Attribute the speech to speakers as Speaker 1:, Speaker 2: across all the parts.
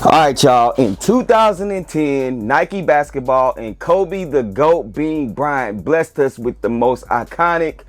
Speaker 1: All right, y'all. In 2010, Nike basketball and Kobe the GOAT Bean Bryant blessed us with the most iconic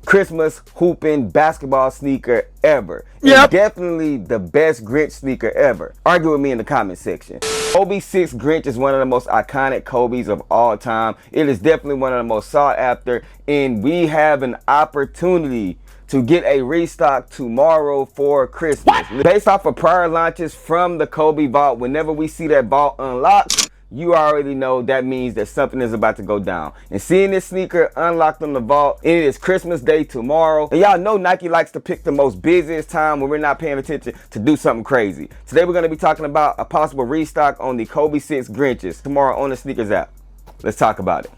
Speaker 1: Christmas hooping basketball sneaker ever. And definitely the best Grinch sneaker ever. Argue with me in the comment section. Kobe 6 Grinch is one of the most iconic Kobe's of all time. It is definitely one of the most sought after, and we have an opportunity to get a restock tomorrow for Christmas. Based off of prior launches from the Kobe vault, whenever we see that vault unlocked, you already know that means that something is about to go down. And seeing this sneaker unlocked on the vault, it is Christmas Day tomorrow. And y'all know Nike likes to pick the most busiest time when we're not paying attention to do something crazy. Today we're gonna be talking about a possible restock on the Kobe 6 Grinches tomorrow on the sneakers app. Let's talk about it.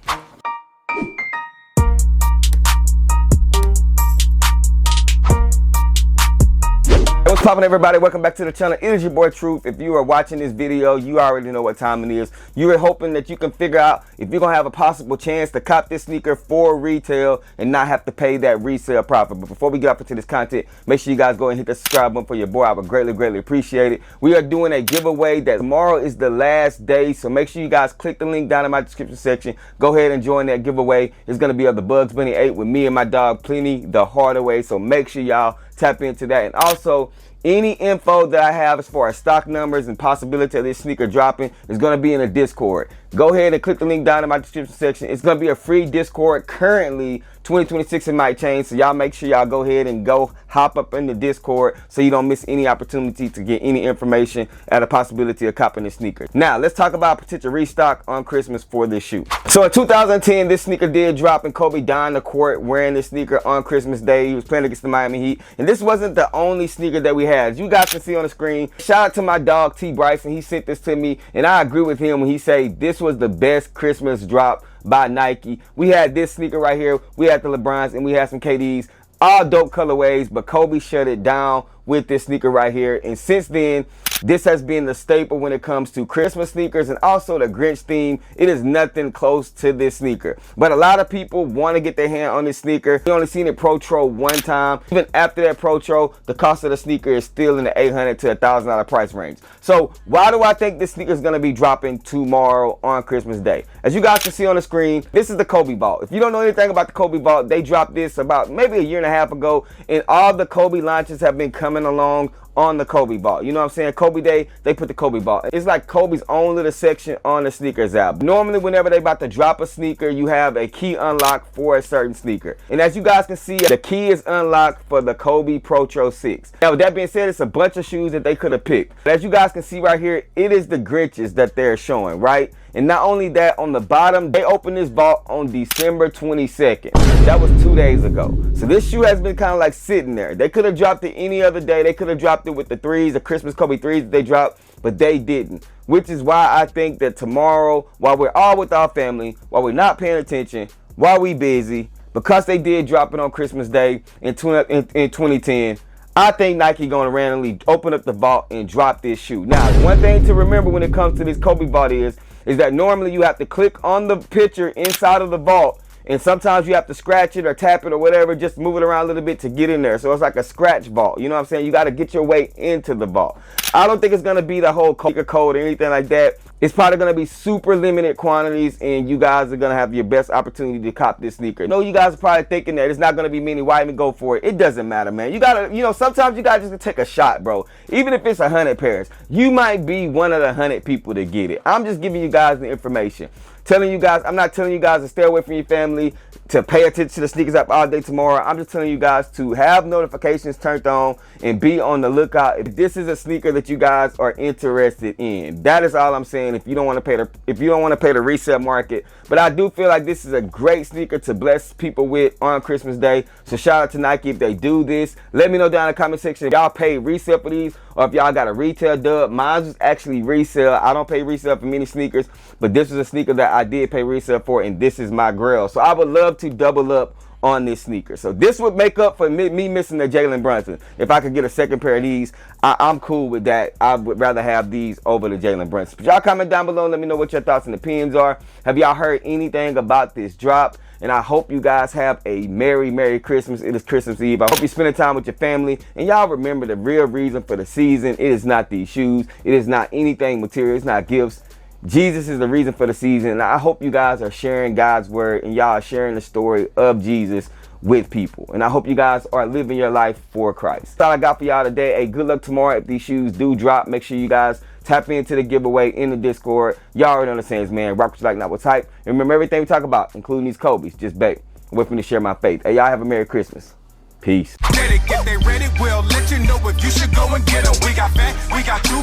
Speaker 1: What's poppin', everybody? Welcome back to the channel. It is your boy Truth. If you are watching this video, you already know what time it is. You are hoping that you can figure out if you're gonna have a possible chance to cop this sneaker for retail and not have to pay that resale profit. But before we get up into this content, make sure you guys go and hit the subscribe button for your boy. I would greatly appreciate it. We are doing a giveaway that tomorrow is the last day, so make sure you guys click the link down in my description section. Go ahead and join that giveaway. It's gonna be of the Bugs Bunny 8 with me and my dog Plenty the Hardaway. So make sure y'all tap into that. And also, any info that I have as far as stock numbers and possibility of this sneaker dropping is going to be in the Discord. Go ahead and click the link down in my description section. It's going to be a free Discord. Currently, 2026 it might change, so y'all make sure y'all go ahead and go hop up in the Discord so you don't miss any opportunity to get any information at a possibility of copping this sneaker. Now, let's talk about potential restock on Christmas for this shoe. So in 2010, this sneaker did drop, and Kobe donned the court wearing this sneaker on Christmas Day. He was playing against the Miami Heat, and this wasn't the only sneaker that we had. As you guys can see on the screen, shout out to my dog T Bryson. He sent this to me, and I agree with him when he said this was the best Christmas drop by Nike. We had this sneaker right here, we had the LeBrons, and we had some KDs, all dope colorways, but Kobe shut it down with this sneaker right here. And since then, this has been the staple when it comes to Christmas sneakers and also the Grinch theme. It is nothing close to this sneaker, but a lot of people want to get their hand on this sneaker. We only seen it Pro Tro one time. Even after that Pro Tro, the cost of the sneaker is still in the $800 to $1,000 price range. So why do I think this sneaker is going to be dropping tomorrow on Christmas Day? As you guys can see on the screen, this is the Kobe vault. If you don't know anything about the Kobe vault, they dropped this about maybe a year and a half ago, and all the Kobe launches have been coming along on the Kobe vault. You know what I'm saying? Kobe Day, they put the Kobe vault. It's like Kobe's own little section on the sneakers app. Normally, whenever they about to drop a sneaker, you have a key unlock for a certain sneaker. And as you guys can see, the key is unlocked for the Kobe Pro Tro 6. Now, with that being said, it's a bunch of shoes that they could have picked. But as you guys can see right here, it is the Grinches that they're showing, right? And not only that, on the bottom, they opened this vault on December 22nd. That was 2 days ago. So this shoe has been kind of like sitting there. They could have dropped it any other day. They could have dropped it with the threes, the Christmas Kobe threes that they dropped, but they didn't. Which is why I think that tomorrow, while we're all with our family, while we're not paying attention, while we busy, because they did drop it on Christmas Day in 2010, I think Nike gonna randomly open up the vault and drop this shoe. Now, one thing to remember when it comes to this Kobe vault is that normally you have to click on the picture inside of the vault, and sometimes you have to scratch it or tap it or whatever, just move it around a little bit to get in there. So it's like a scratch vault. You know what I'm saying? You got to get your way into the vault. I don't think it's going to be the whole code or anything like that. It's probably going to be super limited quantities, and you guys are going to have your best opportunity to cop this sneaker. No, you guys are probably thinking that it's not going to be many. Why even go for it? It doesn't matter, man. You got to, you know, sometimes you got to just take a shot, bro. Even if it's 100 pairs, you might be one of the 100 people to get it. I'm just giving you guys the information. Telling you guys, I'm not telling you guys to stay away from your family, to pay attention to the sneakers app all day tomorrow. I'm just telling you guys to have notifications turned on and be on the lookout if this is a sneaker that you guys are interested in. That is all I'm saying. If you don't want to pay the resale market, but I do feel like this is a great sneaker to bless people with on Christmas Day. So shout out to Nike if they do this. Let me know down in the comment section if y'all pay resale for these or if y'all got a retail dub. Mine was actually resale. I don't pay resale for many sneakers, but this is a sneaker that I did pay resale for, and this is my grail. So I would love to double up on this sneaker. So this would make up for me missing the Jalen Brunson. If I could get a second pair of these, I'm cool with that. I would rather have these over the Jalen Brunson. But y'all comment down below and let me know what your thoughts and opinions are. Have y'all heard anything about this drop? And I hope you guys have a Merry Christmas. It is Christmas Eve. I hope you're spending time with your family. And y'all remember the real reason for the season. It is not these shoes. It is not anything material. It's not gifts. Jesus is the reason for the season. And I hope you guys are sharing God's word and y'all are sharing the story of Jesus with people. And I hope you guys are living your life for Christ. That's all I got for y'all today. Hey, good luck tomorrow if these shoes do drop. Make sure you guys tap into the giveaway in the Discord. Y'all already understand, man. Rock what you like, not what's hype. And remember everything we talk about, including these Kobe's, just bake. With me to share my faith. Hey, y'all have a Merry Christmas. Peace.
Speaker 2: If they ready, we'll let you know if you should go and get them. We got fat, we got two,